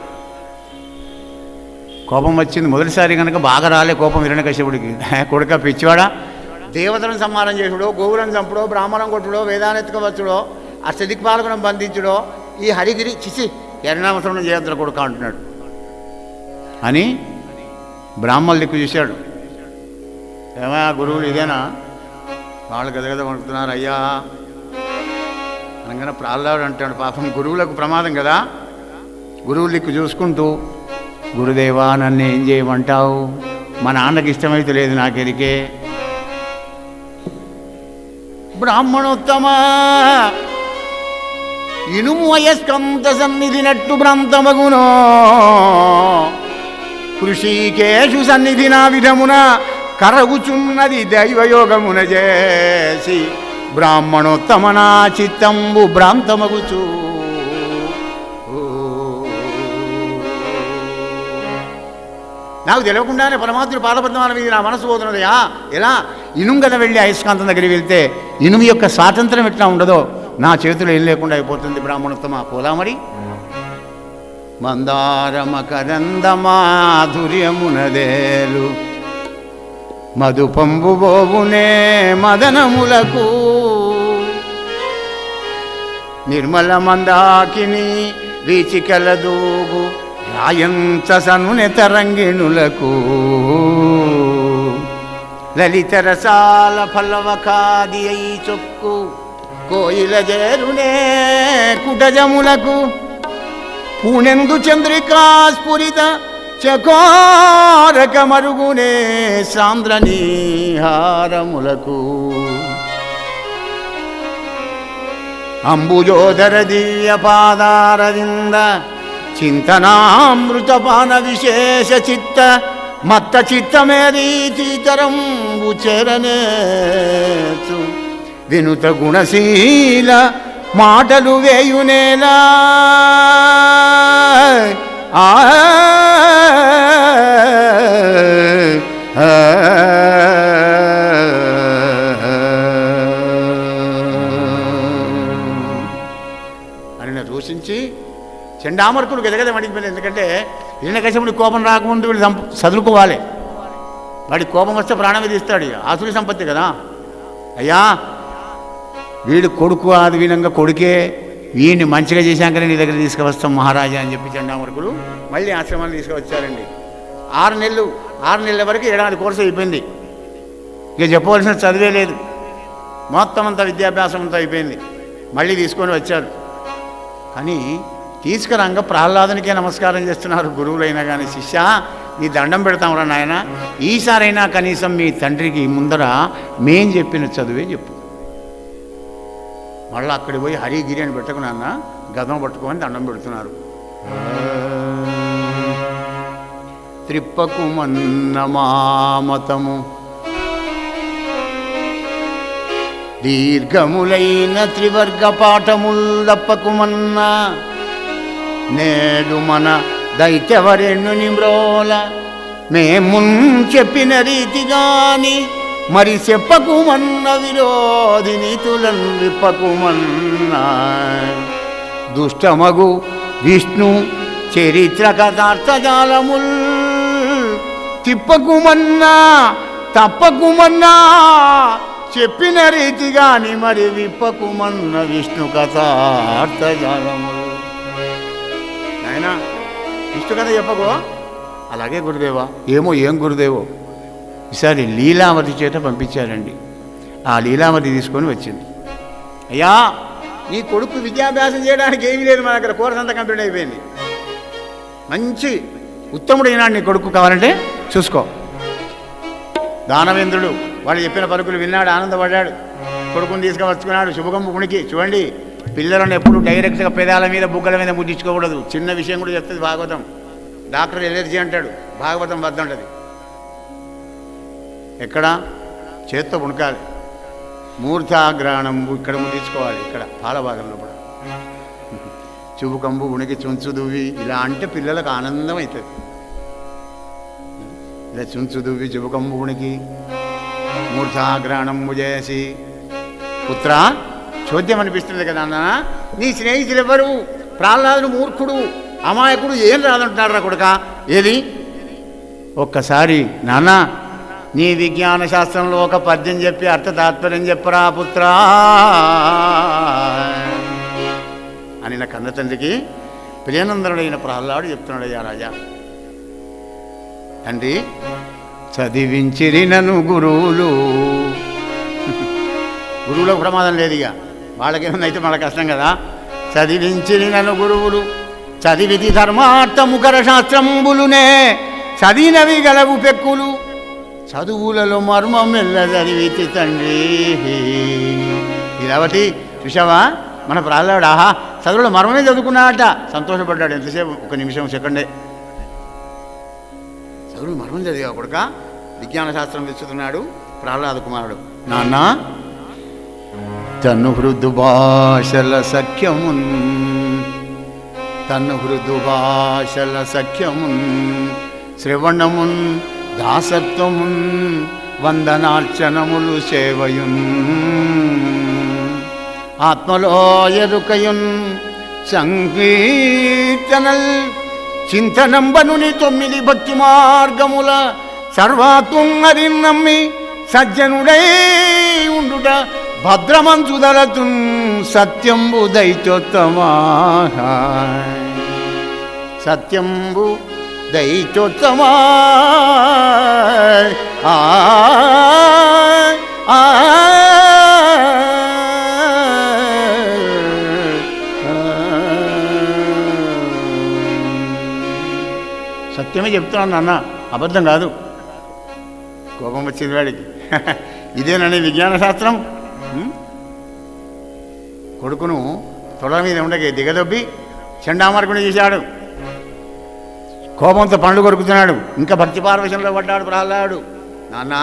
కోపం వచ్చింది మొదటిసారి కనుక బాగా రాలే కోపం హిరణ్యకశ్యపుడికి. కొడుక పిచ్చివాడా, దేవతలను సంహారం చేసుడో, గోవులను చంపుడో, బ్రాహ్మణం కొట్టుడో, వేదానెత్తుకవచ్చుడో, అష్టదిక్పాలకులను బంధించుడో, ఈ హరిగిరి చిసి ఎరణామసనం చేయద్దుల కొడుక అంటున్నాడు అని బ్రాహ్మణులు దిక్కు చూశాడు. ఏమా గురువులు ఇదేనా? వాళ్ళు గదగద వణుకుతున్నారు అయ్యా అనగానే ప్రహ్లాదుడు అంటాడు, పాపం గురువులకు ప్రమాదం కదా. గురువులు దిక్కు చూసుకుంటూ, గురుదేవా నన్ను ఏం చేయమంటావు, మా నాన్నకి ఇష్టమైతే లేదు నాకెరికే. బ్రాహ్మణోత్తమా ఇనుము అయస్కంత సన్నిధినట్టు భ్రాంతమగునో కృషికేషు సన్నిధి నా విధమున కరగుచున్నది దైవయోగమున చేసి బ్రాహ్మణోత్తమ నా చిత్తంబు భ్రాంతమగుచు. నాకు తెలియకుండానే పరమాత్ముడు పాదపద్మాల మీద నా మనసు పోతున్నదయా. ఎలా ఇనుము కదా వెళ్ళి అయస్కాంతం దగ్గరికి వెళ్తే ఇనుము యొక్క స్వాతంత్రం ఎట్లా ఉండదో నా చేతిలో ఏం లేకుండా అయిపోతుంది. బ్రాహ్మణోత్తమ పోలామడి మందారమకరందమాధుర్యమునదేలు మధుపంబు బోవునే మదనములకు నిర్మల మందాకిని వీచికలదూగు రాయంచసనుని తరంగిణులకు లలిత రసాల ఫలవకాది అయి చొక్కు కోయిల చేరునే కుటజములకు పూనెందు చంద్రికా స్ఫురిత చకోరక మరుగునే సాంద్ర నీహారములకు అంబుజోదర దివ్య పాదారవింద చింతనామృతపాన విశేష చిత్త మత్త చిత్తమే రీతితరం ఉచరనేచు వినుత గుణశీల మాటలు వేయునేలా అని దూషించి చండామర్కుడు గదగద మడిగిపోయింది. ఎందుకంటే హిరణ్యకశిపుడి కోపం రాకముందు వీళ్ళు చదువుకోవాలి. వాడికి కోపం వస్తే ప్రాణం తీస్తాడు. ఆసురి సంపత్తి కదా. అయ్యా వీడు కొడుకు అది వినంగా కొడుకే, వీడిని మంచిగా చేశాకనే నీ దగ్గర తీసుకువస్తాం మహారాజా అని చెప్పి చండామర్కులు మళ్ళీ ఆశ్రమాన్ని తీసుకువచ్చారండి. 6 నెలల వరకు 7 కోర్సు అయిపోయింది. ఇక చెప్పవలసిన చదివే లేదు. మొత్తం అంతా విద్యాభ్యాసం అంతా అయిపోయింది. మళ్ళీ తీసుకొని వచ్చారు. కానీ తీసుకురాగా ప్రహ్లాదునికే నమస్కారం చేస్తున్నారు గురువులైనా కానీ. శిష్య నీ దండం పెడతాంరా నాయన, ఈసారైనా కనీసం మీ తండ్రికి ముందర మేం చెప్పిన చదువే చెప్పు. మళ్ళీ అక్కడికి పోయి హరిగిరి అని పెట్టుకున్నాన్న గదం పట్టుకొని దండం పెడుతున్నారు. త్రిప్పకుమన్న మామతము దీర్ఘములైన త్రివర్గ పాఠముల్ దప్పకుమన్నా నేడు మన దైత్యవరెణ్ణు నిమ్రోల మేమున్ చెప్పిన రీతిగాని మరి చెప్పకుమన్న విరోధి నీతులను విప్పకుమన్నా దుష్టమగు విష్ణు చరిత్ర కథార్థజాలముల్ తిప్పకుమన్నా తప్పకుమన్నా చెప్పిన రీతిగాని మరి విప్పకుమన్న విష్ణు కథార్థజాలముల్. నాయనా విష్ణు కథ చెప్పకో. అలాగే గురుదేవా. ఏం గురుదేవో. ఈసారి లీలావతి చేత పంపించారండి. ఆ లీలావతి తీసుకొని వచ్చింది. అయ్యా నీ కొడుకు విద్యాభ్యాసం చేయడానికి ఏమీ లేదు, మన దగ్గర కోర్స్ అంతా కంప్లీట్ అయిపోయింది. మంచి ఉత్తముడైనాడు నీ కొడుకు, కావాలంటే చూసుకో. దానవేంద్రుడు వాడు చెప్పిన పలుకులు విన్నాడు, ఆనందపడ్డాడు. కొడుకుని తీసుకువచ్చుకున్నాడు. శుభకంపు ఉనికి. చూడండి, పిల్లలను ఎప్పుడు డైరెక్ట్గా పెదాల మీద బుగ్గల మీద ముద్దించుకోకూడదు. చిన్న విషయం కూడా చెప్తుంది భాగవతం. డాక్టర్ ఎలర్జీ అంటాడు, భాగవతం వద్దంటది. ఎక్కడ చేత్తో పుణకాలి. మూర్ధాగ్రహణం ఇక్కడ ముద్దించుకోవాలి, ఇక్కడ పాలభాగంలో కూడా. చుబుకంబు ఉనికి చుంచు దువ్వి ఇలా అంటే పిల్లలకు ఆనందం అవుతుంది. ఇలా చుంచు దువ్వి చుబుకంబు ఉనికి మూర్ధాగ్రహణం చేసి పుత్ర చోద్యం అనిపిస్తుంది కదా అన్న. నీ స్నేహితులు ఎవరు? ప్రహ్లాదుడు మూర్ఖుడు, అమాయకుడు, ఏం రాదంటున్నాడు రా కొడుక. ఏది ఒక్కసారి నాన్న నీ విజ్ఞాన శాస్త్రంలో ఒక పద్యం చెప్పి అర్థ తాత్పర్యం చెప్పరా పుత్రా అని నా కన్న తండ్రికి ప్రియనందనుడైన ప్రహ్లాడు చెప్తున్నాడు. అయ్యా రాజా, తండ్రి చదివించిరి నన్ను గురువులకు ప్రమాదం లేదు. ఇక వాళ్ళకేమన్నైతే మన కష్టం కదా. చదివించిరి నన్ను గురువులు చదివిది ధర్మార్థ ముఖర శాస్త్రంబులునే చదివినవి గలవు పెక్కులు చదువులలో మర్మం మెల్ల చదివితి తండ్రి. ఇలావటి చూసావా మన ప్రహ్లాడు, ఆహా చదువులో మర్మమే చదువుకున్నాడట. సంతోషపడ్డాడు. ఎంతసేపు? 1 నిమిషం సెకండే. చదువులు మర్మం చదివా కొడుక. విజ్ఞాన శాస్త్రం తెచ్చుతున్నాడు ప్రహ్లాద కుమారుడు. నాన్న తను హృదు భాషల సఖ్యమున్ శ్రవణమున్ దాసత్వమున్ వందనార్చనములు సేవయున్ ఆత్మలో ఎరుకయున్ సంకీర్తనల్ చింతనంబనుని 9 భక్తి మార్గముల సర్వాత్వం నమ్మి సజ్జనుడై ఉండుట భద్రమంచుదలతున్ సత్యంబు దైత్యోత్తమా సత్యంబు దైత్యోత్తమా. చెప్తున్నాను నాన్న, అబద్ధం కాదు. కోపం వచ్చింది వాడికి. ఇదేనని విజ్ఞాన శాస్త్రం. కొడుకును తొడ మీద ఉండగా దిగదొబ్బి చండామార్గుని చేశాడు. కోపంతో పండ్లు కొరుకుతున్నాడు. ఇంకా భక్తి పార్వశంలో పడ్డాడు ప్రహ్లాడు. నాన్న,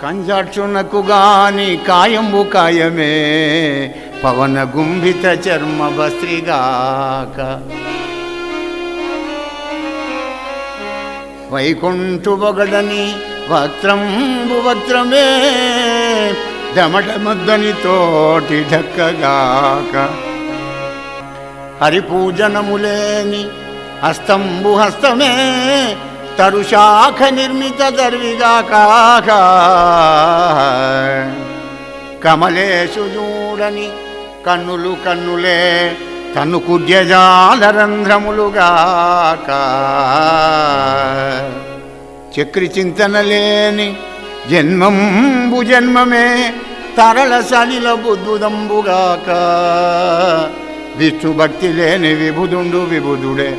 కంజాక్షునకు గాని కాయంబు కాయమే, పవన గుంభిత చర్మ భస్త్రిగాక, వైకుంఠు బొగడని వక్త్రంబు వక్త్రమే, దమట మద్దని తోటి ఢక్కగాక, హరిపూజనములేని హస్తంబు హస్తమే, తరుశాఖ నిర్మిత దర్విగాక, కమలేశు చూడని కన్నులు కన్నులే, తన్ను కుడ్యజాలరంధ్రములుగాక, చక్రి చింతన లేని జన్మంబు జన్మమే, తరళ సలిల బుద్ధుదంబుగాక, విష్ణు భక్తి లేని విభుదుండు విభుదుడే,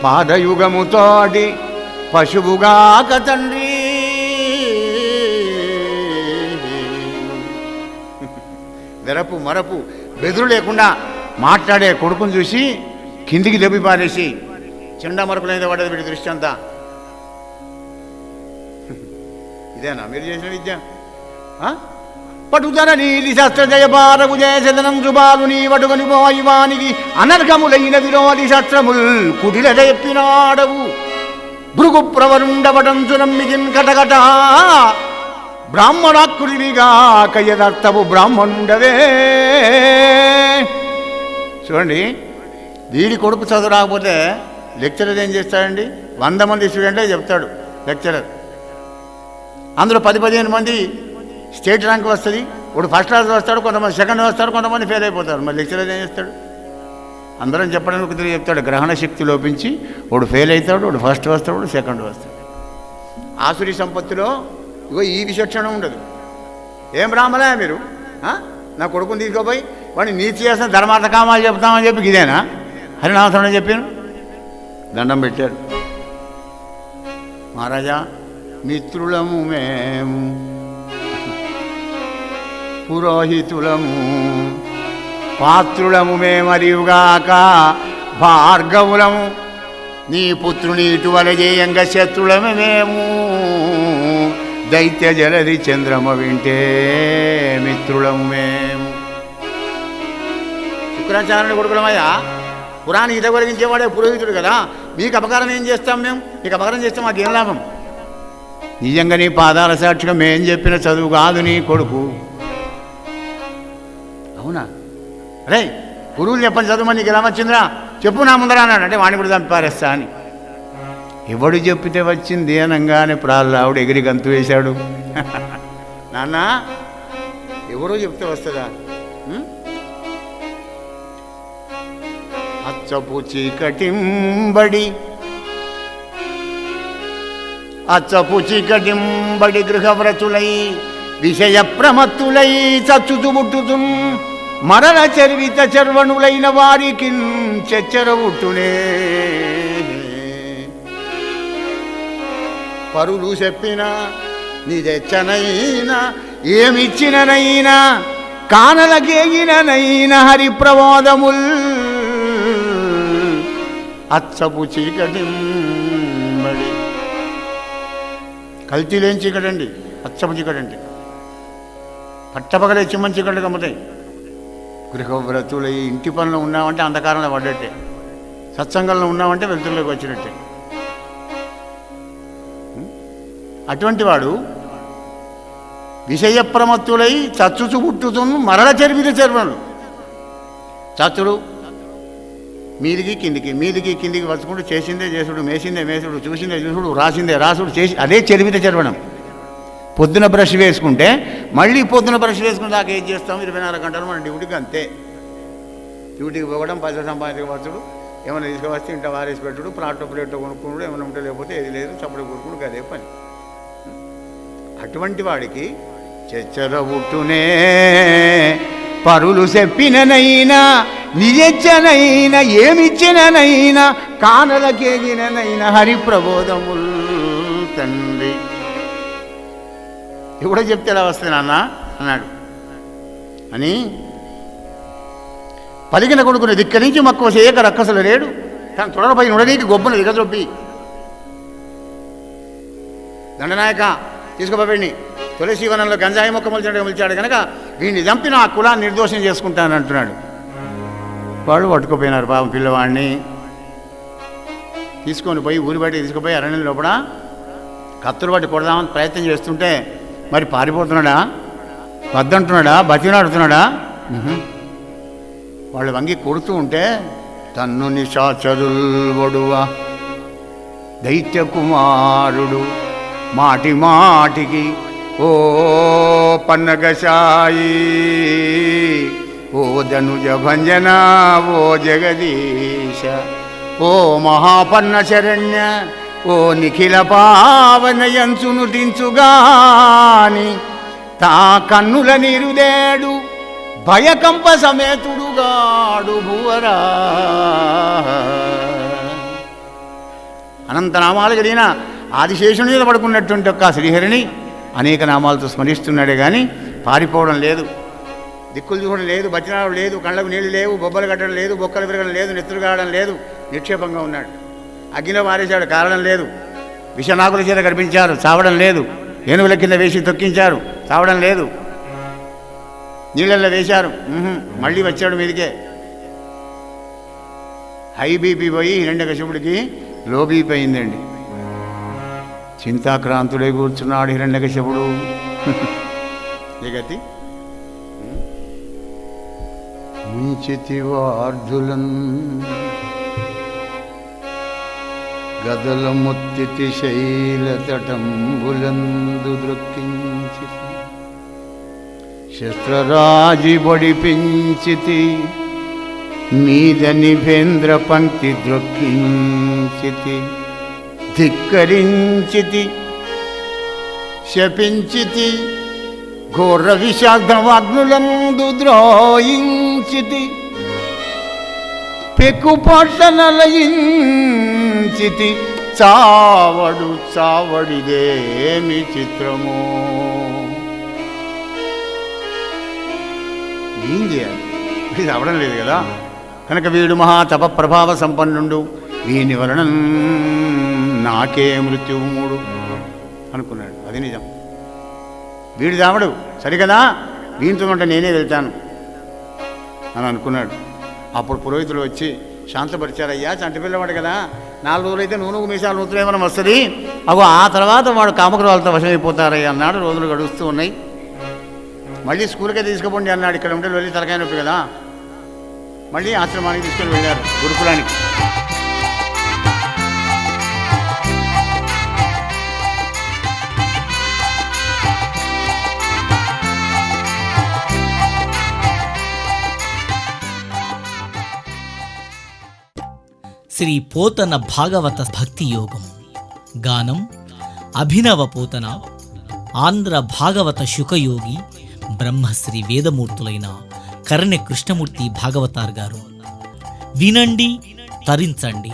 పాదయుగముతోటి పశువుగాక తండ్రి. వెరపు మరపు బెదురు లేకుండా మాట్లాడే కొడుకుని చూసి కిందికి దెబ్బి పారేసి చెండా మరపులైన పడ్డది వీడి దృష్టి అంతా. ఇదేనా మీరు చేసిన విద్య? పటుతర నీలి శాస్త్ర జయపారగు జయసదనం శుభాలు నీ వటుగని పోయివానికి అనర్ఘములైన విరోధి శాస్త్రముల్ కుటిల చెప్పినాడవు, భృగు ప్రవరుండవటంచు నమ్మిదిన్ కటకట, బ్రాహ్మణాకృతిగా కయ్యదర్తవు బ్రాహ్మణుండవే. చూడండి, వీడి కొడుకు చదువు రాకపోతే లెక్చరర్ ఏం చేస్తాడండి? 100 మంది స్టూడెంట్లే చెప్తాడు లెక్చరర్. అందులో 10-15 మంది స్టేట్ ర్యాంక్ వస్తుంది, వాడు ఫస్ట్ క్లాస్ వస్తాడు, కొంతమంది సెకండ్ వస్తారు, కొంతమంది ఫెయిల్ అయిపోతారు. మరి లెక్చరర్ ఏం చేస్తాడు? అందరం చెప్పడానికి కుదిరి చెప్తాడు. గ్రహణ శక్తి లోపించి వాడు ఫెయిల్ అవుతాడు, వాడు ఫస్ట్ వస్తాడు, వాడు సెకండ్ వస్తాడు. ఆసురి సంపత్తిలో ఇగో ఈ విచక్షణ ఉండదు. ఏం బ్రాహ్మణా మీరు, నా కొడుకుని తీసుకోపోయి వాడిని నీతి చేసిన ధర్మార్థ కామాలు చెప్తామని చెప్పి ఇదేనా హరినామస్మరణ చెప్పాను. దండం పెట్టాడు. మహారాజా, మిత్రులము మేము, పురోహితులము, పాత్రులము మేమరియుగాక, భార్గవులము, నీ పుత్రుని ఇటువల చేయంగా శత్రులము మేము, దైత్య జలది చంద్రమ వింటే మిత్రులము మేము. శుక్రాచార్యుని కొడుకులమయ్యా, పురాణ ఈత కలిగించేవాడే పురోహితుడు కదా, మీకు అపకారం ఏం చేస్తాం మేము? మీకు అపకారం చేస్తాం మాకేం లాభం? నిజంగా నీ పాదాల సాక్షిగా మేం చెప్పిన చదువు కాదు నీ కొడుకు. అవునా? రే, గురువులు చెప్పని చదువు నీకు ఎలా వచ్చిందిరా? చెప్పు నా ముందర అన్నాడు. అంటే వాడిని కూడా చంపారేస్తా అని. ఎవడు చెప్పితే వచ్చింది అనగానే ప్రహ్లాదుడు ఎగిరి గంతు వేశాడు. నాన్న, ఎవరో చెప్తే వస్తుందా? అచ్చపు చీకటింబడి గృహవ్రతులై విషయ ప్రమత్తులై చచ్చుతుబుట్టుతు మరల చర్విత చర్వణులైన వారికి చెచ్చరవుట్టునే, పరులు చెప్పినా నీదెచ్చనైనా ఏమిచ్చిననైనా కానలకేగిననైనా హరి ప్రమోదముల్ అచ్చపు చీకటింబడి. కల్తీలేని చీకటండి అచ్చపు చీకటండి. పట్టపగలే చిమ్మని చీకట్లు కమ్ముతాయి. గృహవ్రతులు ఇంటి పనులు ఉన్నామంటే అంధకారంలో పడ్డట్టే, సత్సంగంలో ఉన్నామంటే వెలుతురులోకి వచ్చినట్టే. అటువంటి వాడు విషయ ప్రమత్తులై చచ్చుచు పుట్టుతును మరల చర్విత చర్వణులు. చచ్చుడు మీదికి కిందికి, మీదికి కిందికి వచ్చుకుంటూ చేసిందే చేసుడు, మేసిందే మేసుడు, చూసిందే చూసుడు, రాసిందే రాసుడు చేసి అదే చర్విత చర్వణం. పొద్దున బ్రష్ వేసుకుంటే మళ్ళీ పొద్దున బ్రష్ వేసుకుని దాకా ఏం చేస్తాం? 24 గంటలు మన డ్యూటీకి అంతే. డ్యూటీకి పోవడం, పైసలు సంపాదించవచ్చుడు, ఏమైనా తీసుకువస్తే ఇంట వారేసి పెట్టుడు, ప్లాటో ప్లేటో కొనుక్కున్నాడు, ఏమైనా ఉంటే లేకపోతే ఏది లేదు, చప్పుడు కొనుక్కుడు, అదే పని. అటువంటి వాడికి చెచ్చరవుట్టునే పరులు చెప్పిననైనా నిజెచ్చనైనా ఏమిచ్చిననైనా కానలకేగిననైనా హరి ప్రబోధముల్ తండ్రి. ఎవడో చెప్తే ఎలా వస్తుంది నాన్న అన్నాడు అని పలికిన కొడుకుని ధిక్కరించి మక్కువ చేయక రక్కసలు లేడు. తన తొడలపై నుడనీకి గొబ్బను దిగజొప్పి దండనాయక తీసుకుపోయి తులసీవనంలో గంజాయి మొక్క మొలిచాడు కనుక వీడిని చంపి నా కులాన్ని నిర్దోషం చేసుకుంటానంటున్నాడు. వాళ్ళు పట్టుకుపోయినారు పాపం పిల్లవాడిని. తీసుకొని పోయి ఊరి బయట తీసుకుపోయి అరణ్యం లోపల కత్తులు బట్టి కొడదామని ప్రయత్నం చేస్తుంటే మరి పారిపోతున్నాడా, వద్దంటున్నాడా, బతినాడుతున్నాడా? వాళ్ళు వంగి కొడుతూ ఉంటే తన్ను నిశాచరుల్వడువ దైత్య కుమారుడు మాటి మాటికి ఓ పన్నగశాయి ఓ ధనుజ భంజన ఓ జగదీశ ఓ మహాపన్న శరణ్య ఓ నిఖిల పావన యంచును దించుగాని తా కన్నుల నిరుదేడు భయకంప సమేతుడుగాడు భువరా. అనంత నామాలు కలిగిన ఆదిశేషుని మీద పడుకున్నటువంటి ఒక్క శ్రీహరిని అనేక నామాలతో స్మరిస్తున్నాడే కానీ పారిపోవడం లేదు, దిక్కులు చూడడం లేదు, బతినాడు లేదు, కళ్ళకు నీళ్లు లేవు, బొబ్బలు కట్టడం లేదు, బొక్కలు విరగడం లేదు, నెత్తులు కావడం లేదు, నిక్షేపంగా ఉన్నాడు. అగ్నిలో మారేశాడు, కారణం లేదు. విషనాగుల చేత కనిపించారు, చావడం లేదు. ఏనుగుల కింద వేసి తొక్కించారు, చావడం లేదు. నీళ్ళల్లో వేశారు, మళ్ళీ వచ్చాడు మీదికే. హై బీపీ పోయి హిరణ్యకశిపుడికి లో బీపీ అయిందండి. చింతాక్రాంతుడై కూర్చున్నాడు హిరణ్యకశిపుడు. ఏ గతి ముంచితివార్ధులన్ గదల ముత్తితి శైలతటంబులందు దృక్కించి శస్త్రరాజి బొడిపించితి మీద నిభేంద్ర పంక్తి ద్రొక్కించితి ధిక్కరించితి శపించితి ఘోర విషాగ్నవాగ్నులందు ద్రోయించితి పెక్కుపట్టనలయించితి చావడు చావడిదేమి చిత్రమో. ఏం చేయాలి? ఇది అవడం లేదు కదా. కనుక వీడు మహా తప ప్రభావ సంపన్నుండు, వీని వలన నాకే మృత్యువు మూడు అనుకున్నాడు. అది నిజం. వీడు దావడు సరికదా, వీనితో ఉంటే నేనే వెళ్తాను అని అనుకున్నాడు. అప్పుడు పురోహితులు వచ్చి శాంతపరిచారయ్యా, చంటి పిల్లవాడు కదా, 4 రోజులైతే నూనెకు మీసాలు నూతులేమని వస్తుంది, అగో ఆ తర్వాత వాడు కామకురాలతో వశమైపోతారయ్యా అన్నాడు. రోజులు గడుస్తూ ఉన్నాయి. మళ్ళీ స్కూల్కే తీసుకుపోండి అన్నాడు. ఇక్కడ ఉంటే వెళ్ళి తలకాయ నొప్పి కదా. మళ్ళీ ఆశ్రమానికి తీసుకొని వెళ్ళారు, గురుకులానికి. శ్రీ పోతన భాగవత భక్తి యోగం. గానం అభినవ పోతన, ఆంధ్ర భాగవత శుకయోగి బ్రహ్మశ్రీ వేదమూర్తులైన కరణ్య కృష్ణమూర్తి భాగవతార్ గారు. వినండి, తరించండి.